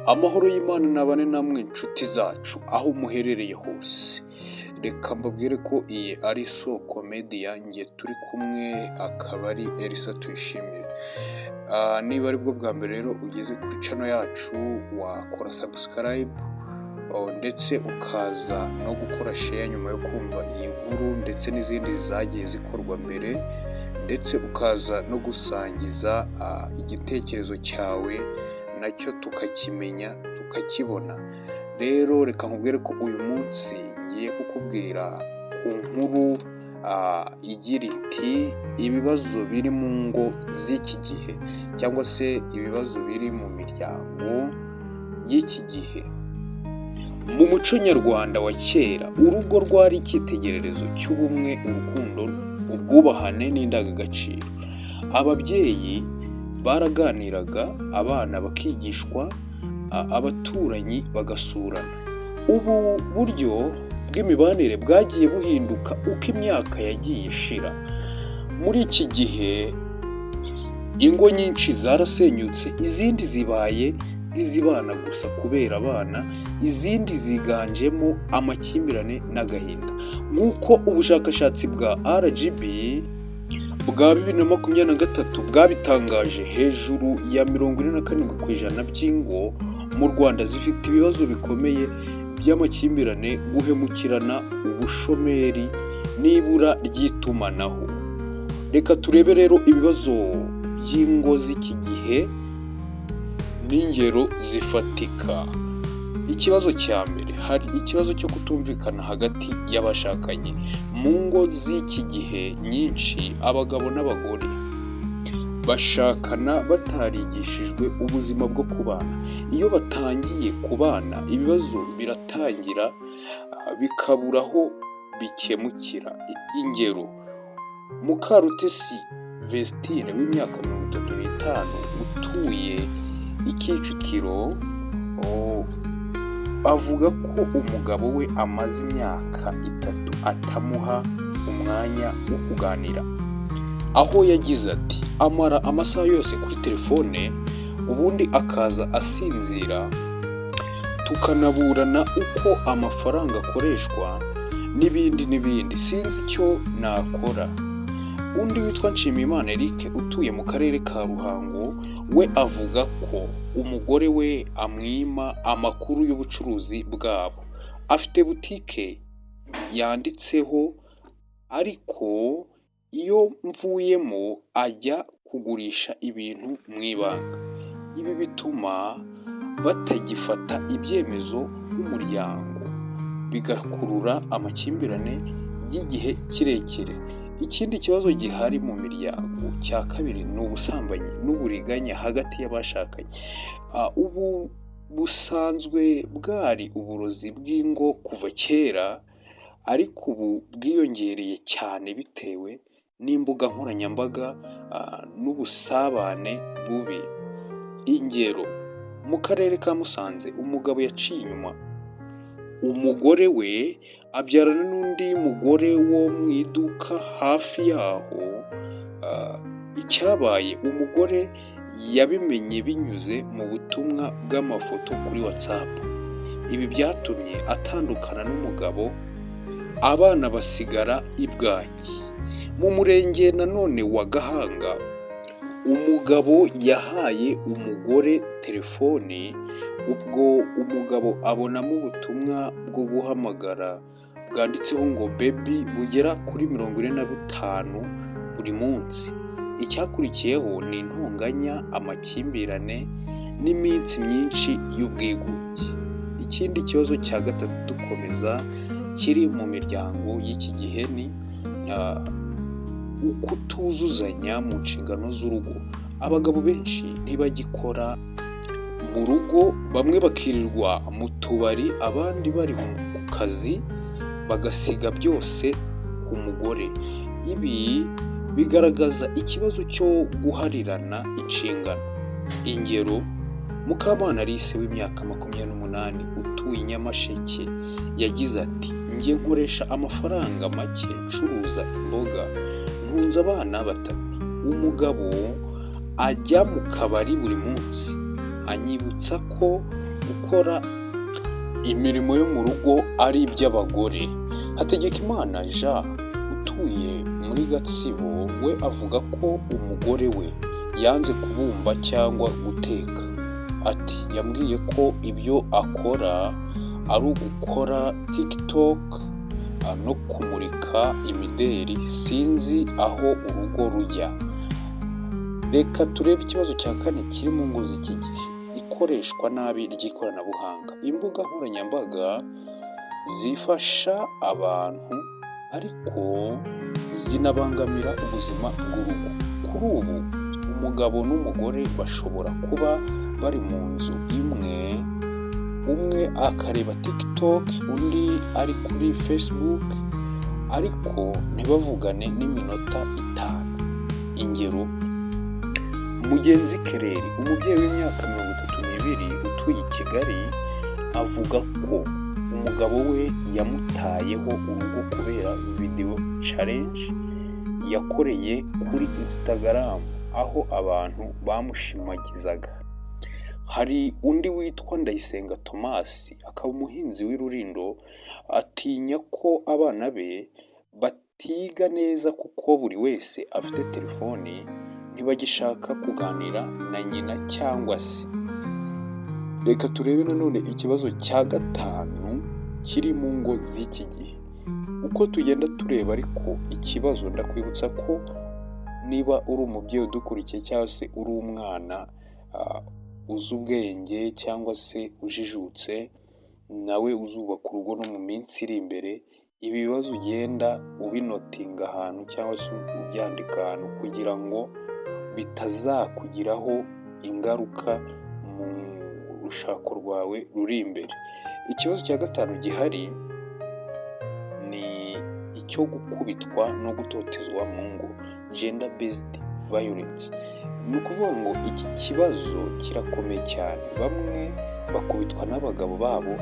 Amahoro y'Imana nabane namwe inshuti zacu aho muherereye hose. Reka mbabwire ko iyi ari Soko Media, njye turi kumwe akaba ari Elisa Tuyishimire. Niba ari bwo bwa mbere rero ugeze kuri channel yacu, wakora subscribe ndetse ukaza no gukora share nyuma yo kumva iyi nkuru ndetse n'izindi zagiye zikorwa mbere, ndetse ukaza no gusangiza igitekerezo cyawe nacyo tukakimenya tukakibona. Rero reka nkubwire ko uyu munsi ngiye kukubwira ku nkuru igira iti ibibazo biri mu ngo z'iki gihe, cyangwa se ibibazo biri mu miryango y'iki gihe. Mu muco nyarwanda wa kera, urugo rwari icyitegererezo cy'ubumwe, urukundo, ubwubahane n'indangagaciro. Ababyeyi baraganiraga, abana bakigishwa, abaturanyi bagasurana. Ubu buryo bw'imibanire bwagiye buhinduka uko imyaka yagiye ishira. Muri iki gihe ingo nyinshi zarasenyutse, izindi zibaye nk'izibana gusa kubera abana, izindi ziganjemo amakimbirane n'agahinda. Nk'uko ubushakashatsi bwa RGB bwa 2023 bwabitangaje, hejuru ya 47% by'ingo mu Rwanda zifite ibibazo bikomeye by'amakimbirane, guhemukirana, ubushomeri n'ibura ry'itumanaho. Reka turebe rero ibibazo by'ingo z'iki gihe n'ingero zifatika. Ikibazo cya mbere, hari ikibazo cyo kutumvikana hagati y'abashakanye. Mu ngo z'iki gihe nyinshi, abagabo n'abagore bashakana batarigishijwe ubuzima bwo kubana. Iyo batangiye kubana, ibibazo biratangira bikabura aho bikemukira. Ingero: Mukarutesi Vestine w'imyaka 35 utuye i Kicukiro avuga ko umugabo we amaze imyaka 3 atamuha umwanya wo kuganira, aho yagize ati amara amasaha yose kuri telefone, ubundi akaza asinzira, tukanaburana uko amafaranga akoreshwa n'ibindi. Sinzi icyo nakora. Undi witwa Nshimiyimana Eric utuye mu karere ka Ruhango, we avuga ko umugore we amwima amakuru y'ubucuruzi bwabo. Afite butike yanditseho, ariko iyo mvuyemo ajya kugurisha ibintu mu ibanga. Ibi bituma batagifata ibyemezo nk'umuryango, bigakurura amakimbirane y'igihe kirekire. Ikindi kibazo gihari mu miryango cya kabiri ni ubusambanyi n'uburiganya hagati y'abashakanye. Ubu busanzwe bwari uburozi bw'ingo kuva kera, ariko ubu bwiyongereye cyane bitewe n'imbuga nkoranyambaga n'ubusabane bubi. Ingero: mu karere ka Musanze, umugabo yaciye inyuma umugore we abyarana n'undi mugore wo mu iduka hafi yaho. Icyabaye, umugore yabimenye binyuze mu butumwa bw'amafoto kuri WhatsApp. Ibi byatumye atandukana n'umugabo, abana basigara ibwaki. Mu murenge nanone wa Gahanga, umugabo yahaye umugore telefone, ubwo umugabo abonamo ubutumwa bwo guhamagara bwanditseho ngo baby bugera kuri 45 buri munsi. Icyakurikiyeho ni intonganya, amakimbirane n'iminsi myinshi y'ubwigunge. Ikindi kibazo cya gatatu dukomeza kiri mu miryango y'iki gihe ni ukutuzuzanya mu nshingano z'urugo. Abagabo benshi ntibagikora mu rugo, bamwe bakirirwa mu tubari, abandi bari ku kazi, bagasiga byose ku mugore. Ibi bigaragaza ikibazo cyo guharirana inshingano. Ingero: Mukamana Alice w'imyaka 28 utuye i Nyamasheke yagize ati njye nkoresha amafaranga make ncuruza imboga, ntunze abana 3. Umugabo ajya mu kabari buri munsi, anyibutsa ko gukora imirimo yo mu rugo ari iby'abagore. Hategekimana Jean utuye muri Gatsibo we avuga ko umugore we yanze kubumba cyangwa guteka. Ati yambwiye ko ibyo akora ari ugukora TikTok no kumurika imideri, sinzi aho urugo rujya. Reka turebe ikibazo cya kane kiri mu ngo z'iki gihe, ikoreshwa nabi ry'ikoranabuhanga. Imbuga nkoranyambaga zifasha abantu ariko zinabangamira ubuzima bw'urugo. Kuri ubu umugabo n'umugore bashobora kuba bari mu nzu imwe, umwe akareba TikTok undi ari kuri Facebook ariko ntibavugane n'iminota 5. Ingero, Mugenzi Kereri umubyeyi w'imyaka 32 utuye i Kigali avuga ko umugabo we yamutayeho urugo kubera video challenge yakoreye kuri Instagram aho abantu bamushimagizaga. Hari undi witwa Ndayisenga Thomas akaba umuhinzi w'i Rulindo, atinya ko abana be batiga neza kuko buri wese afite telefoni, ntibagishaka kuganira na nyina cyangwa se. Reka turebe nanone ikibazo cya 5 kiri mu ngo z'iki gihe. Uko tugenda tureba ariko ikibazo, ndakwibutsa ko niba uri umubyeyi udukurikiye cyangwa se uri umwana uzi ubwenge cyangwa se ujijutse, nawe uzubaka urugo no mu minsi iri imbere, ibi bibazo ugenda ubinotinga ahantu cyangwa se ubyandika ahantu kugira ngo bitazakugiraho ingaruka mu rushako rwawe ruri imbere. Ikibazo cya 5 gihari ni icyo gukubitwa no gutotezwa mu ngo, gender based violence. Ni ukuvuga ngo iki kibazo kirakomeye cyane. Bamwe bakubitwa n'abagabo babo,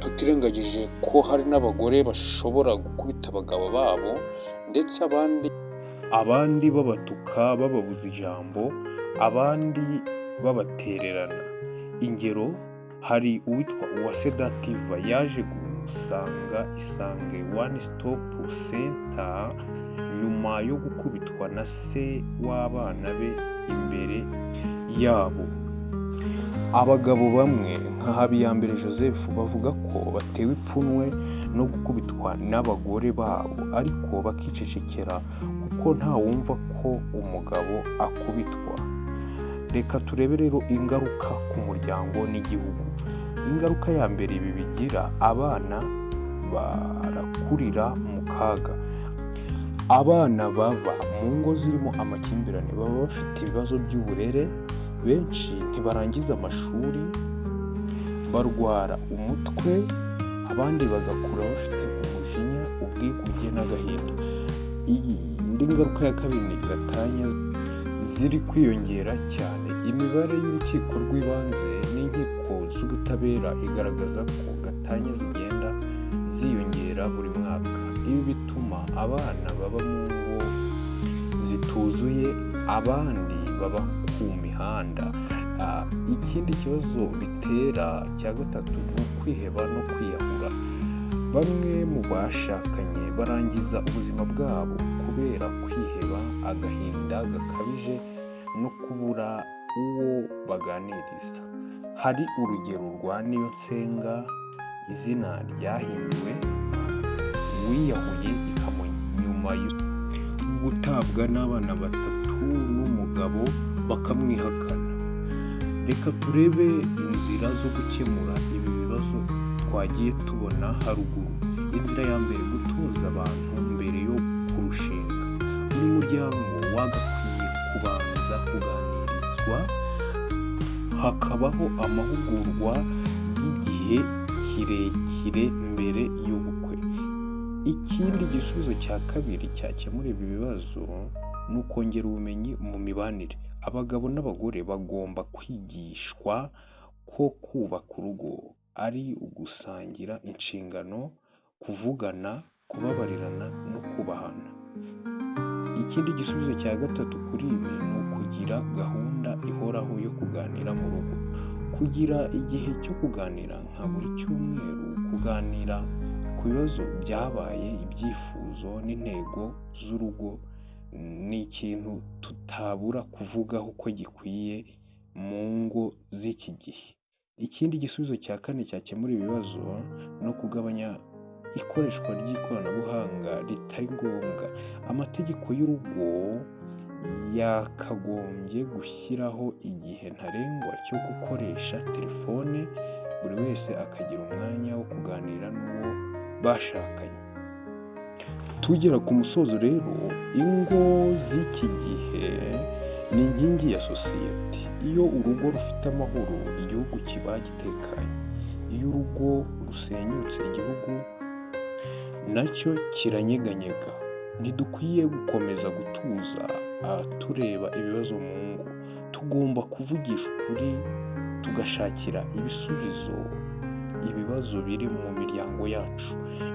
tutirengagije ko hari n'abagore bashobora gukubita abagabo babo, ndetse abandi babatuka bababuza ijambo, abandi babatererana. Ingero, hari uwitwa Uwase Dativa yaje gusanga Isange One Stop Center nyuma yo gukubitwa na se w'abana be imbere yabo. Abagabo bamwe nka Habiyambere Joseph bavuga ko batewe ipfunwe no gukubitwa n'abagore babo ariko bakicecekera kuko nta wumva ko umugabo akubitwa. Reka turebe rero ingaruka ku muryango n'igihugu. Ingaruka ya mbere ibi bigira, abana barakurira mu kaga. Abana baba mu ngo zirimo amakimbirane baba bafite ibibazo by'uburere, benshi ntibarangiza amashuri, barwara umutwe, abandi bagakura bafite umujinya, ubwigunge n'agahinda. Indi ngaruka ya kabiri ni gatanya ziri kwiyongera cyane. Imibare y'urukiko rw'ibanze n'inkiko z'ubutabera igaragaza ko gatanya zigenda ziyongera buri mwaka. Ibi bituma abana baba mu ngo zituzuye, abandi baba ku mihanda. Ikindi kibazo bitera cya 3 ni ukwiheba no kwiyahura. Bamwe mu bashakanye barangiza ubuzima bwabo kubera kwiheba, agahinda gakabije no kubura uwo baganiriza. Hari urugero rwa Niyonsenga, izina ryahinduwe, wiyahuye nyuma yo gutabwa n'abana 3 n'umugabo bakamwihakana. Reka turebe inzira zo gukemura ibi bibazo twagiye tubona haruguru. Inzira ya mbere, gutoza abantu mbere yo kurushinga. Buri muryango wagakwiye kubanza kuganirizwa, hakabaho amahugurwa y'igihe kirekire mbere y'ubukwe. Ikindi gisubizo cya kabiri cyakemura ibi bibazo ni ukongera ubumenyi mu mibanire. Abagabo n'abagore bagomba kwigishwa ko kubaka urugo ari ugusangira inshingano, kuvugana, kubabarirana no kubahana. Ikindi gisubizo cya 3 kuri ibi ni ukugira gahunda ihoraho yo kuganira mu rugo. kugira igihe cyo kuganira nka buri cyumweru, kuganira ku bibazo byabaye, ibyifuzo n'intego z'urugo ni ikintu tutabura kuvugaho uko gikwiye mu ngo z'iki gihe. Ikindi gisubizo cya kane cyakemura ibibazo ni ukugabanya ikoreshwa ry'ikoranabuhanga ritari ngombwa. Amategeko y'urugo yakagombye gushyiraho igihe ntarengwa cyo gukoresha telefone, buri wese akagira umwanya wo kuganira n'uwo bashakanye. Tugera ku musozo rero, ingo z'iki gihe ni inkingi ya sosiyete. Iyo urugo rufite amahoro, igihugu kiba gitekanye. Iyo urugo rusenyutse, igihugu nacyo kiranyeganyega. Ntidukwiye gukomeza gutuza tureba ibibazo mu ngo. Tugomba kuvugisha ukuri, tugashakira ibisubizo ibibazo biri mu miryango yacu.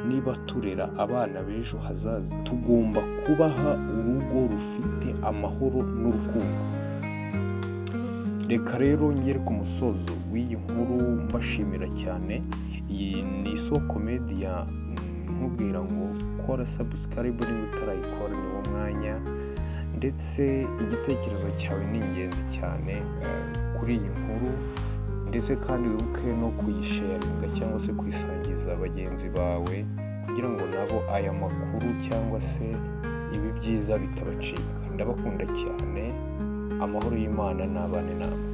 Niba turera abana b'ejo hazaza, tugomba kubaha urugo rufite amahoro n'urukundo. Reka rero ngere ku musozo w'iyi nkuru mbashimira cyane. Iyi ni Isoko Media, nkubwira ngo kora subscribe niba utarayikora ni wo mwanya, ndetse igitekerezo cyawe ni ingenzi cyane kuri iyi nkuru, ndetse kandi wibuke no kuyisharinga cyangwa se kuyisangiza bagenzi bawe kugira ngo nabo aya makuru cyangwa se ibi byiza bitabacika. Ndabakunda cyane, amahoro y'Imana nabane namwe.